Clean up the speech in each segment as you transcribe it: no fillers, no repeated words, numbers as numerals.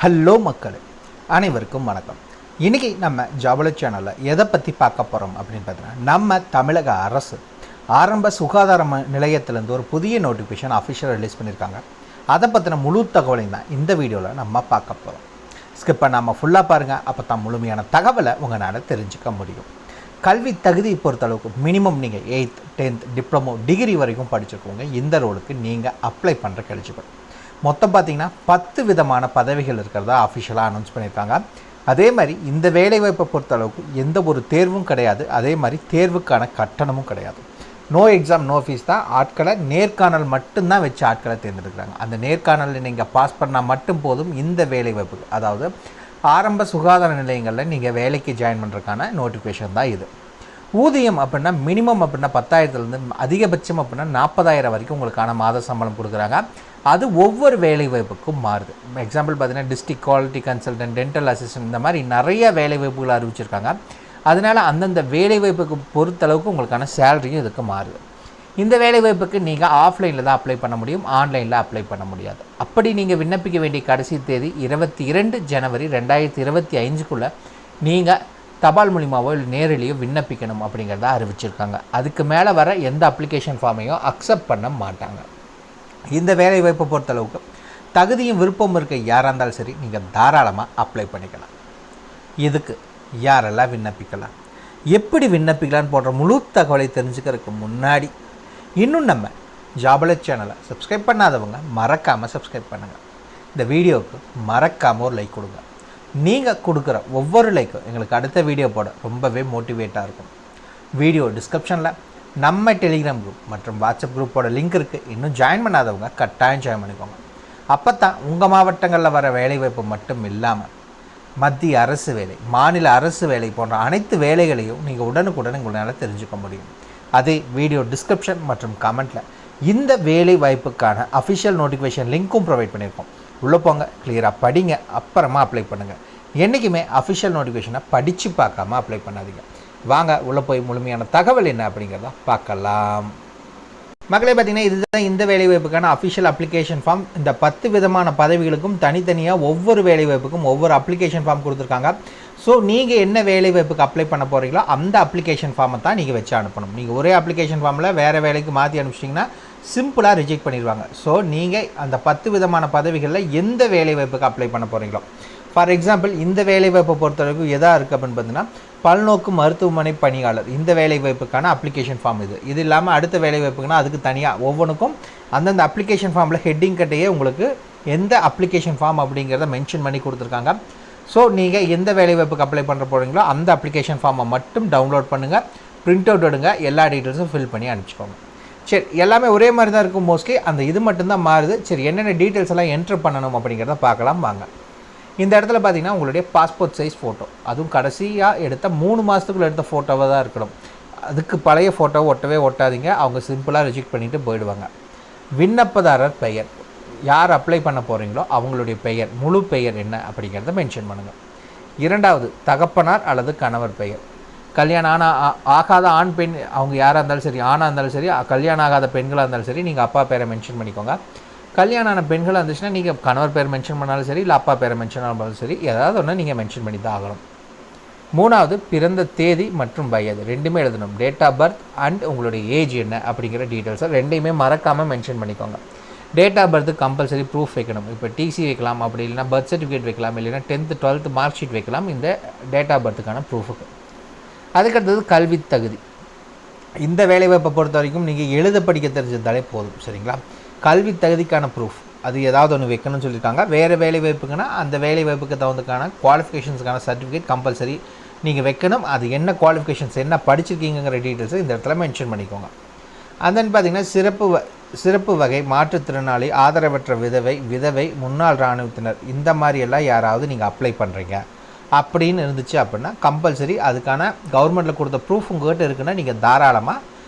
Hello மக்களே, அனைவருக்கும் வணக்கம். இன்றைக்கி நம்ம ஜாபல சேனலில் எதை பற்றி பார்க்க போகிறோம் அப்படின்னு பார்த்தீங்கன்னா, நம்ம தமிழக அரசு ஆரம்ப சுகாதார நிலையத்திலேருந்து ஒரு புதிய நோட்டிஃபிகேஷன் அஃபிஷியல் ரிலீஸ் பண்ணியிருக்காங்க. அதை பற்றின முழு தகவலையும் தான் இந்த வீடியோவில் நம்ம பார்க்க போகிறோம். ஸ்கிப் பண்ணாமல் ஃபுல்லாக பாருங்கள், அப்போ தான் முழுமையான தகவலை உங்களால் தெரிஞ்சுக்க முடியும். கல்வி தகுதி பொறுத்தளவுக்கு மினிமம் நீங்கள் 8th 10th டிப்ளமோ டிகிரி வரைக்கும் படிச்சிருக்கோங்க இந்த ரோலுக்கு நீங்கள் அப்ளை பண்ணுறக்கு எலிஜிபிள். மொத்தம் பார்த்திங்கன்னா 10 விதமான பதவிகள் இருக்கிறதா அஃபிஷியலாக அனௌன்ஸ் பண்ணியிருக்காங்க. அதே மாதிரி இந்த வேலைவாய்ப்பை பொறுத்தளவுக்கு எந்த ஒரு தேர்வும் கிடையாது. அதே மாதிரி தேர்வுக்கான கட்டணமும் கிடையாது. நோ எக்ஸாம் நோ ஃபீஸ் தான். ஆட்களை நேர்காணல் மட்டும்தான் வச்சு ஆட்களை தேர்ந்தெடுக்கிறாங்க. அந்த நேர்காணலில் நீங்கள் பாஸ் பண்ணால் மட்டும் போதும் இந்த வேலைவாய்ப்புக்கு, அதாவது ஆரம்ப சுகாதார நிலையங்களில் நீங்கள் வேலைக்கு ஜாயின் பண்ணுறதுக்கான நோட்டிஃபிகேஷன் தான் இது. ஊதியம் அப்படின்னா மினிமம் அப்படின்னா 10,000லேருந்து அதிகபட்சம் அப்படின்னா 40,000 வரைக்கும் உங்களுக்கான மாத சம்பளம் கொடுக்குறாங்க. அது ஒவ்வொரு வேலைவாய்ப்புக்கும் மாறுது. எக்ஸாம்பிள் பார்த்தீங்கன்னா district quality consultant, dental assistant, இந்த மாதிரி நிறைய வேலைவாய்ப்புகளை அறிவிச்சிருக்காங்க. அதனால் அந்தந்த வேலைவாய்ப்புக்கு பொறுத்தளவுக்கு உங்களுக்கான சேலரியும் இதுக்கு மாறுது. இந்த வேலைவாய்ப்புக்கு நீங்கள் ஆஃப்லைனில் தான் அப்ளை பண்ண முடியும், ஆன்லைனில் அப்ளை பண்ண முடியாது. அப்படி நீங்கள் விண்ணப்பிக்க வேண்டிய கடைசி தேதி 22 ஜனவரி 2025க்குள்ளே நீங்கள் தபால் மூலிமாவோ இல்லை நேரிலேயோ விண்ணப்பிக்கணும் அப்படிங்கிறத அறிவிச்சிருக்காங்க. அதுக்கு மேலே வர எந்த அப்ளிகேஷன் ஃபார்மையும் அக்செப்ட் பண்ண மாட்டாங்க. இந்த வேலைவாய்ப்பை பொறுத்தளவுக்கு தகுதியும் விருப்பம் இருக்க யாராக இருந்தாலும் சரி நீங்கள் தாராளமாக அப்ளை பண்ணிக்கலாம். இதுக்கு யாரெல்லாம் விண்ணப்பிக்கலாம், எப்படி விண்ணப்பிக்கலான்னு போன்ற முழு தகவலை தெரிஞ்சுக்கிறதுக்கு முன்னாடி இன்னும் நம்ம ஜாபல சேனலை சப்ஸ்கிரைப் பண்ணாதவங்க மறக்காமல் சப்ஸ்கிரைப் பண்ணுங்கள். இந்த வீடியோவுக்கு மறக்காமல் ஒரு லைக் கொடுங்க. நீங்கள் கொடுக்குற ஒவ்வொரு லைக்கும் எங்களுக்கு அடுத்த வீடியோ போட ரொம்பவே மோட்டிவேட்டாக இருக்கும். வீடியோ டிஸ்கிரிப்ஷனில் நம்ம டெலிகிராம் குரூப் மற்றும் வாட்ஸ்அப் குரூப்போட லிங்க் இருக்குது. இன்னும் ஜாயின் பண்ணாதவங்க கட்டாயம் ஜாயின் பண்ணிக்கோங்க. அப்போ தான் உங்கள் மாவட்டங்களில் வர வேலைவாய்ப்பு மட்டும் இல்லாமல் மத்திய அரசு வேலை, மாநில அரசு வேலை போன்ற அனைத்து வேலைகளையும் நீங்கள் உடனுக்குடன் உங்களால் தெரிஞ்சுக்க முடியும். அதே வீடியோ டிஸ்கிரிப்ஷன் மற்றும் கமெண்ட்டில் இந்த வேலை வாய்ப்புக்கான அஃபிஷியல் நோட்டிஃபிகேஷன் லிங்க்கும் ப்ரொவைட் பண்ணியிருக்கோம். உள்ளே போங்க, கிளியராக படிங்க, அப்புறமா அப்ளை பண்ணுங்கள். என்றைக்குமே அஃபிஷியல் நோட்டிஃபிகேஷனை படித்து பார்க்காம அப்ளை பண்ணாதீங்க. வாங்க உள்ளே போய் முழுமையான தகவல் என்ன அப்படிங்கிறத பார்க்கலாம். மக்களே, பார்த்திங்கன்னா இதுதான் இந்த வேலைவாய்ப்புக்கான அஃபிஷியல் அப்ளிகேஷன் ஃபார்ம். இந்த 10 விதமான பதவிகளுக்கும் தனித்தனியாக ஒவ்வொரு வேலைவாய்ப்புக்கும் ஒவ்வொரு அப்ளிகேஷன் ஃபார்ம் கொடுத்துருக்காங்க. ஸோ நீங்கள் என்ன வேலைவாய்ப்புக்கு அப்ளை பண்ண போகிறீங்களோ அந்த அப்ளிகேஷன் ஃபார்மை தான் நீங்கள் வச்சு அனுப்பணும். நீங்கள் ஒரே அப்ளிகேஷன் ஃபார்மில் வேறு வேலைக்கு மாற்றி அனுப்பிச்சிட்டிங்கன்னா சிம்பிளாக ரிஜெக்ட் பண்ணிடுவாங்க. ஸோ நீங்கள் அந்த 10 விதமான பதவிகளில் எந்த வேலைவாய்ப்புக்கு அப்ளை பண்ண போகிறீங்களோ, ஃபார் எக்ஸாம்பிள் இந்த வேலைவாய்ப்பை பொறுத்தளவுக்கு எதாக இருக்குது அப்படின்னு பார்த்தீங்கன்னா பல்நோக்கு மருத்துவமனை பணியாளர், இந்த வேலைவாய்ப்புக்கான அப்ளிகேஷன் ஃபார்ம் இது. இது இல்லாமல் அடுத்த வேலைவாய்ப்புக்குன்னா அதுக்கு தனியாக ஒவ்வொன்றுக்கும் அந்தந்த அப்ளிகேஷன் ஃபார்மில் ஹெட்டிங் கட்டையே உங்களுக்கு எந்த அப்ளிகேஷன் ஃபார்ம் அப்படிங்கிறத மென்ஷன் பண்ணி கொடுத்துருக்காங்க. ஸோ நீங்கள் எந்த வேலைவாய்ப்புக்கு அப்ளை பண்ணுற போகிறீங்களோ அந்த அப்ளிகேஷன் ஃபார்மை மட்டும் டவுன்லோட் பண்ணுங்கள், பிரிண்ட் அவுட் எடுங்க, எல்லா டீட்டெயில்ஸும் ஃபில் பண்ணி அனுப்பிச்சிக்கோங்க. சரி, எல்லாமே ஒரே மாதிரி தான் இருக்கும் மோஸ்ட்லி. அந்த இது மட்டும்தான் மாறுது. சரி, என்னென்ன டீட்டெயில்ஸ் எல்லாம் என்ட்ரு பண்ணணும் அப்படிங்கிறத பார்க்கலாம் வாங்க. இந்த இடத்துல பார்த்தீங்கன்னா உங்களுடைய பாஸ்போர்ட் சைஸ் ஃபோட்டோ, அதுவும் கடைசியாக எடுத்த 3 மாதத்துக்குள்ளே எடுத்த ஃபோட்டோவாக தான் இருக்கணும். அதுக்கு பழைய ஃபோட்டோவை ஒட்டவே ஒட்டாதீங்க, அவங்க சிம்பிளாக ரிஜெக்ட் பண்ணிவிட்டு போயிடுவாங்க. விண்ணப்பதாரர் பெயர், யார் அப்ளை பண்ண போகிறீங்களோ அவங்களுடைய பெயர், முழு பெயர் என்ன அப்படிங்கிறத மென்ஷன் பண்ணுங்கள். 2வது தகப்பனார் அல்லது கணவர் பெயர். கல்யாணம் ஆகாத ஆண் பெண் அவங்க யாராக இருந்தாலும் சரி, ஆணாக இருந்தாலும் சரி, கல்யாணம் ஆகாத பெண்களாக இருந்தாலும் சரி, நீங்கள் அப்பா பேரை மென்ஷன் பண்ணிக்கோங்க. கல்யாணம் ஆன பெண்களாக இருந்துச்சுன்னா நீங்கள் கணவர் பேர் மென்ஷன் பண்ணாலும் சரி, இல்லை அப்பா பேரை மென்ஷன் பண்ணாலும் சரி, ஏதாவது ஒன்று நீங்கள் மென்ஷன் பண்ணி தான் ஆகணும். 3வது பிறந்த தேதி மற்றும் வயது ரெண்டுமே எழுதணும். டேட் ஆஃப் பர்த் அண்ட் உங்களுடைய ஏஜ் என்ன அப்படிங்கிற டீட்டெயில்ஸை ரெண்டையுமே மறக்காமல் மென்ஷன் பண்ணிக்கோங்க. Date of birth compulsory proof வைக்கணும். இப்போ டிசி வைக்கலாம், அப்படி இல்லைனா பர்த் சர்டிஃபிகேட் வைக்கலாம், இல்லைனா 10th 12th மார்க் ஷீட் வைக்கலாம் இந்த டேட் ஆஃப் பர்த்துக்கான ப்ரூஃபுக்கு. அதுக்கடுத்தது கல்வி தகுதி. இந்த வேலைவாய்ப்பை பொறுத்த வரைக்கும் நீங்கள் எழுத படிக்க தெரிஞ்சிருந்தாலே போதும், சரிங்களா? கல்வி தகுதிக்கான ப்ரூஃப் அது ஏதாவது ஒன்று வைக்கணும்னு சொல்லியிருக்காங்க. வேறு வேலைவாய்ப்புக்குன்னா அந்த வேலைவாய்ப்புக்கு தகுந்தக்கான குவாலிஃபிகேஷன்ஸுக்கான சர்டிஃபிகேட் கம்பல்சரி நீங்கள் வைக்கணும். அது என்ன குவாலிஃபிகேஷன்ஸ், என்ன படிச்சிருக்கீங்கிற டீட்டெயில்ஸை இந்த இடத்துல மென்ஷன் பண்ணிக்கோங்க. அண்ட் தென் பார்த்திங்கன்னா சிறப்பு வகை, மாற்றுத்திறனாளி, ஆதரவற்ற விதவை, முன்னாள் இராணுவத்தினர், இந்த மாதிரியெல்லாம் யாராவது நீங்கள் அப்ளை பண்ணுறீங்க அப்படின்னு இருந்துச்சு அப்படின்னா கம்பல்சரி அதுக்கான கவர்மெண்ட்டில் கொடுத்த ப்ரூஃப் உங்கள்கிட்ட இருக்குன்னா நீங்கள் தாராளமாக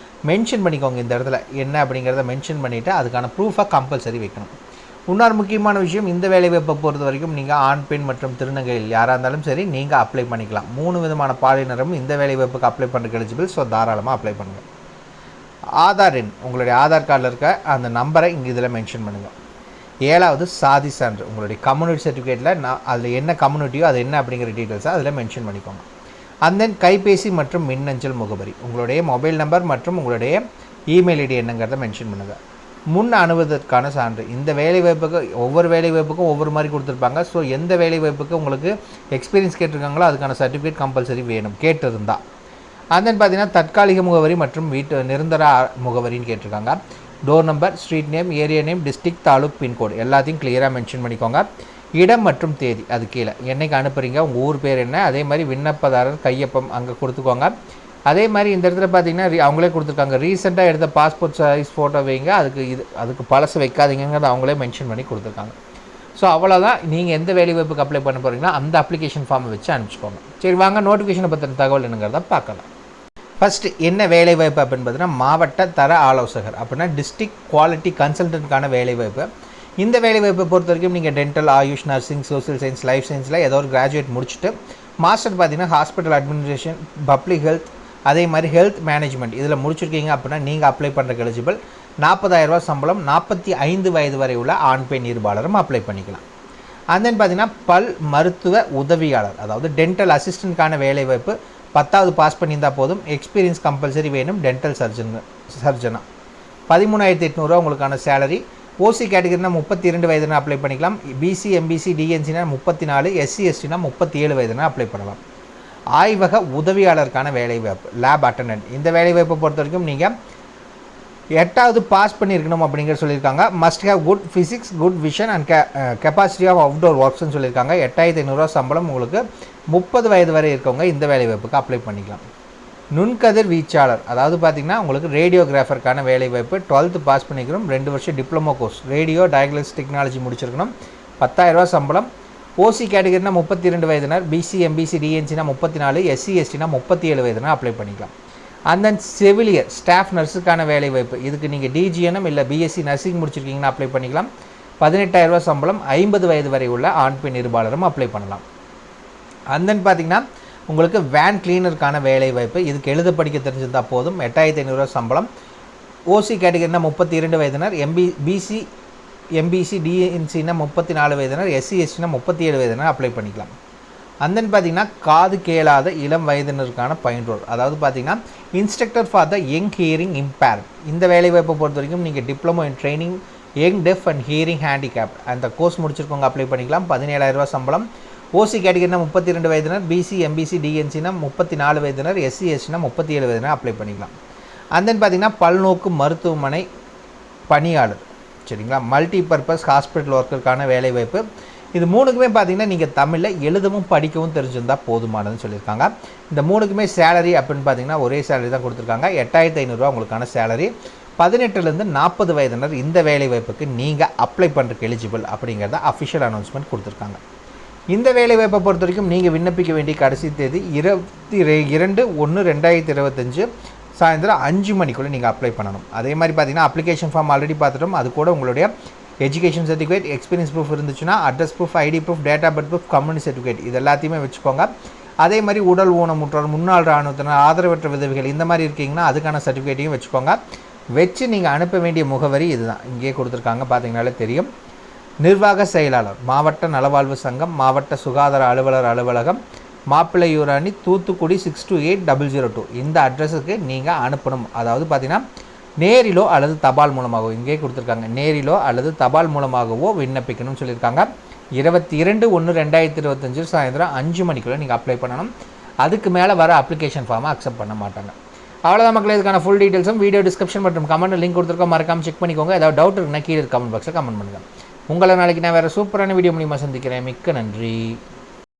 மென்ஷன் பண்ணிக்கோங்க. இந்த இடத்துல என்ன அப்படிங்கிறத மென்ஷன் பண்ணிவிட்டு அதுக்கான ப்ரூஃபாக கம்பல்சரி வைக்கணும். இன்னொரு முக்கியமான விஷயம், இந்த வேலைவாய்ப்பை பொறுத்த வரைக்கும் நீங்கள் ஆண் பெண் மற்றும் திருநங்கையில் யாராக இருந்தாலும் சரி நீங்கள் அப்ளை பண்ணிக்கலாம். 3 விதமான பாலினரும் இந்த வேலைவாய்ப்புக்கு அப்ளை பண்ணுறதுக்கு எலிஜிபிள். ஸோ தாராளமாக அப்ளை பண்ணுங்கள். ஆதார் எண், உங்களுடைய ஆதார் கார்டில் இருக்க அந்த நம்பரை இங்கே இதில் மென்ஷன் பண்ணுங்கள். 7வது சாதி சான்று. உங்களுடைய கம்யூனிட்டி சர்டிஃபிகேட்டில் அதில் என்ன கம்யூனிட்டியோ அது என்ன அப்படிங்கிற டீட்டெயில்ஸை அதில் மென்ஷன் பண்ணிக்கோங்க. அண்ட் தென் கைபேசி மற்றும் மின்னஞ்சல் முகவரி, உங்களுடைய மொபைல் நம்பர் மற்றும் உங்களுடைய இமெயில் ஐடி என்னங்கிறத மென்ஷன் பண்ணுங்கள். முன் அனுபவத்திற்கான சான்று. இந்த வேலைவாய்ப்புக்கு ஒவ்வொரு வேலைவாய்ப்புக்கும் ஒவ்வொரு மாதிரி கொடுத்துருப்பாங்க. ஸோ எந்த வேலைவாய்ப்புக்கு உங்களுக்கு எக்ஸ்பீரியன்ஸ் கேட்டிருக்காங்களோ அதுக்கான சர்டிஃபிகேட் கம்பல்சரி வேணும் கேட்டிருந்தா. அண்ட் தென் பார்த்தீங்கன்னா தற்காலிக முகவரி மற்றும் வீட்டு நிரந்தர முகவரின்னு கேட்டிருக்காங்க. Door number, street name, area name, district, taluk, pincode எல்லாத்தையும் கிளியராக மென்ஷன் பண்ணிக்கோங்க. இடம் மற்றும் தேதி அது கீழே என்றைக்கு அனுப்புகிறீங்க, உங்கள் ஊர் பேர் என்ன, அதே மாதிரி விண்ணப்பதாரர் கையொப்பம் அங்கே கொடுத்துக்கோங்க. அதே மாதிரி இந்த இடத்துல பார்த்தீங்கன்னா அவங்களே கொடுத்துருக்காங்க ரீசெண்டாக எடுத்த பாஸ்போர்ட் சைஸ் ஃபோட்டோ வைங்க, அதுக்கு பழசு வைக்காதீங்கிறத அவங்களே மென்ஷன் பண்ணி கொடுத்துருக்காங்க. ஸோ அவ்வளோதான். நீங்கள் எந்த வேலைவாய்ப்புக்கு அப்ளை பண்ண போகிறீங்களோ அந்த அப்ளிகேஷன் ஃபார்மை வச்சு அனுப்பிச்சிக்கோங்க. சரி வாங்க நோட்டிஃபிகேஷனை பற்றின தகவல் என்னங்கிறத பார்க்கலாம். ஃபஸ்ட்டு என்ன வேலைவாய்ப்பு அப்படின்னு பார்த்தீங்கன்னா மாவட்ட தர ஆலோசகர் அப்படின்னா டிஸ்ட்ரிக்ட் குவாலிட்டி கன்சல்டன்ட்கான வேலைவாய்ப்பு. இந்த வேலைவாய்ப்பை பொறுத்த வரைக்கும் நீங்கள் dental, AYUSH, nursing, social science, life சயின்ஸில் ஏதோ ஒரு கிராஜுவேட் முடிச்சுட்டு மாஸ்டர் பார்த்தீங்கன்னா ஹாஸ்பிட்டல் அட்மினிஸ்ட்ரேஷன், பப்ளிக் ஹெல்த், அதே மாதிரி ஹெல்த் மேனேஜ்மெண்ட் இதில் முடிச்சிருக்கீங்க அப்படின்னா நீங்கள் அப்ளை பண்ணுறக்கு எலிஜிபிள். 40,000 சம்பளம், 45 வயது வரை உள்ள ஆண் பெண் இருபாலரும் அப்ளை பண்ணிக்கலாம். அண்ட் தென் பார்த்தீங்கன்னா பல் மருத்துவ உதவியாளர் அதாவது டென்டல் அசிஸ்டண்ட்கான வேலைவாய்ப்பு. 10வது பாஸ் பண்ணியிருந்தால் போதும். எக்ஸ்பீரியன்ஸ் கம்பல்சரி வேணும். டென்டல் சர்ஜனா 13,800 உங்களுக்கான சேலரி. ஓசி கேட்டகரினா 32 வயதுனா அப்ளை பண்ணிக்கலாம். பிசி, எம்பிசி, டிஎன்சினா 34, எஸ்சி, எஸ்டினா 37 வயதுனா அப்ளை பண்ணலாம். ஆய்வக உதவியாளருக்கான வேலைவாய்ப்பு லேப் அட்டண்டன்ட். இந்த வேலைவாய்ப்பை பொறுத்த வரைக்கும் நீங்கள் 8வது பாஸ் பண்ணியிருக்கணும் அப்படிங்கிற சொல்லியிருக்காங்க. Must have good physics, good vision and capacity of outdoor ஒர்க்ஸ்னு சொல்லியிருக்காங்க. 8,500 சம்பளம். உங்களுக்கு 30 வயது வரை இருக்கவங்க இந்த வேலைவாய்ப்புக்கு அப்ளை பண்ணிக்கலாம். நுண்கதிர் வீச்சாளர் அதாவது பார்த்திங்கன்னா உங்களுக்கு ரேடியோகிராஃபருக்கான வேலைவாய்ப்பு. 12th பாஸ் பண்ணிக்கணும். 2 வருஷம் diploma course radio diagnostics technology முடிச்சிருக்கணும். 10,000 சம்பளம். ஓசி கேட்டகரினா 32 வயதினர், பிசி, எம்பிசி, டிஎன்சினா 34, எஸ்சி, எஸ்டினா 37 வயதுனா அப்ளை பண்ணிக்கலாம். அண்ட் தென் செவிலியர் ஸ்டாஃப் நர்ஸுக்கான வேலைவாய்ப்பு. இதுக்கு நீங்கள் டிஜிஎன்எம் இல்லை பிஎஸ்சி நர்சிங் முடிச்சிருக்கீங்கன்னா அப்ளை பண்ணிக்கலாம். 18,000 சம்பளம். 50 வயது வரை உள்ள ஆண் பெண் இருபாலரும் அப்ளை பண்ணலாம். அண்ட் தென் பார்த்திங்கன்னா உங்களுக்கு வேன் கிளீனருக்கான வேலைவாய்ப்பு. இதுக்கு எழுத படிக்க தெரிஞ்சிருந்தால் போதும். 8,500 சம்பளம். ஓசி கேட்டகரினா 32 வயதினர், பிசி, எம்பிசி, டிஎன்சினா 34 வயதினர், எஸ்சி, எஸ்டினா 37 வயதினர் அப்ளை பண்ணிக்கலாம். அண்ட் தென் பார்த்திங்கன்னா காது கேளாத இளம் வயதினருக்கான பயின்றோர் அதாவது பார்த்திங்கன்னா instructor for the young hearing impaired. இந்த வேலைவாய்ப்பை பொறுத்த வரைக்கும் நீங்கள் diploma in training young deaf and hearing handicap அந்த கோர்ஸ் முடிச்சிருக்கவங்க அப்ளை பண்ணிக்கலாம். 17,000 சம்பளம். ஓசி கேட்டகரினா 32 வயதினர், பிசி, எம்பிசி, டிஎன்சினா 34 வயதினர், எஸ்சி, எஸ்டினா 37 வயதினர் அப்ளை பண்ணிக்கலாம். அண்ட் தென் பார்த்திங்கன்னா பல்நோக்கு மருத்துவமனை பணியாளர் சரிங்களா, மல்டி பர்பஸ் ஹாஸ்பிட்டல் ஒர்க்கருக்கான வேலைவாய்ப்பு. இது 3க்குமே பார்த்திங்கன்னா நீங்கள் தமிழில் எழுதவும் படிக்கவும் தெரிஞ்சிருந்தால் போதுமானதுன்னு சொல்லியிருக்காங்க. இந்த 3க்குமே சேலரி அப்படின்னு பார்த்திங்கன்னா ஒரே சேலரி தான் கொடுத்துருக்காங்க. 8,500 உங்களுக்கான சேலரி. 18லேருந்து 40 வயதினர் இந்த வேலைவாய்ப்புக்கு நீங்கள் அப்ளை பண்ணுறதுக்கு எலிஜிபிள் அப்படிங்கிறத அஃபிஷியல் அனௌன்ஸ்மெண்ட் கொடுத்துருக்காங்க. இந்த வேலைவாய்ப்பை பொறுத்த வரைக்கும் நீங்கள் விண்ணப்பிக்க வேண்டிய கடைசி தேதி 22/1/2025 சாயந்தரம் 5 மணிக்குள்ளே நீங்கள் அப்ளை பண்ணணும். அதே மாதிரி பார்த்தீங்கன்னா அப்ளிகேஷன் ஃபார்ம் ஆல்ரெடி பார்த்துட்டோம். அது கூட உங்களுடைய எஜுகேஷன் சர்டிஃபிகேட், எக்ஸ்பீரியன்ஸ் ப்ரூஃப் இருந்துச்சுன்னா address proof, ID proof, date of birth proof, community certificate இது எல்லாத்தையுமே வச்சுக்கோங்க. அதே மாதிரி உடல் ஊனமுற்றோர், முன்னாள் இராணுவத்தினர், ஆதரவற்ற விதவைகள் இந்த மாதிரி இருக்கீங்கன்னா அதுக்கான சர்டிஃபிகேட்டையும் வச்சுக்கோங்க. வச்சு நீங்கள் அனுப்ப வேண்டிய முகவரி இதுதான், இங்கேயே கொடுத்துருக்காங்க பார்த்தீங்கனாலே தெரியும். நிர்வாக செயலாளர், மாவட்ட நலவாழ்வு சங்கம், மாவட்ட சுகாதார அலுவலர் அலுவலகம், மாப்பிள்ளையூராணி, தூத்துக்குடி 628002 இந்த அட்ரஸுக்கு நீங்கள் அனுப்பணும். அதாவது பார்த்தீங்கன்னா நேரிலோ அல்லது தபால் மூலமாகவோ இங்கே கொடுத்துருக்காங்க. நேரிலோ அல்லது தபால் மூலமாகவோ விண்ணப்பிக்கணும்னு சொல்லியிருக்காங்க. 22/1/2025 சாயந்தரம் 5 மணிக்குள்ளே நீங்கள் அப்ளை பண்ணணும். அதுக்கு மேலே வர அப்ளிகேஷன் ஃபார்மை அக்செப்ட் பண்ண மாட்டாங்க. அவ்வளோதான் மக்களே. இதுக்கான ஃபுல் டீட்டெயில்ஸும் வீடியோ டிஸ்கிரிப்ஷன் மற்றும் கமெண்ட் லிங்க் கொடுத்துருக்கோம், மறக்காமல் செக் பண்ணிக்கோங்க. ஏதாவது டவுட் இருக்குன்னா கீழே கமெண்ட் பாக்ஸில் கமெண்ட் பண்ணுங்கள். உங்களை நாளைக்கு நான் வேறு சூப்பரான வீடியோ மூலியமாக சந்திக்கிறேன். மிக்க நன்றி.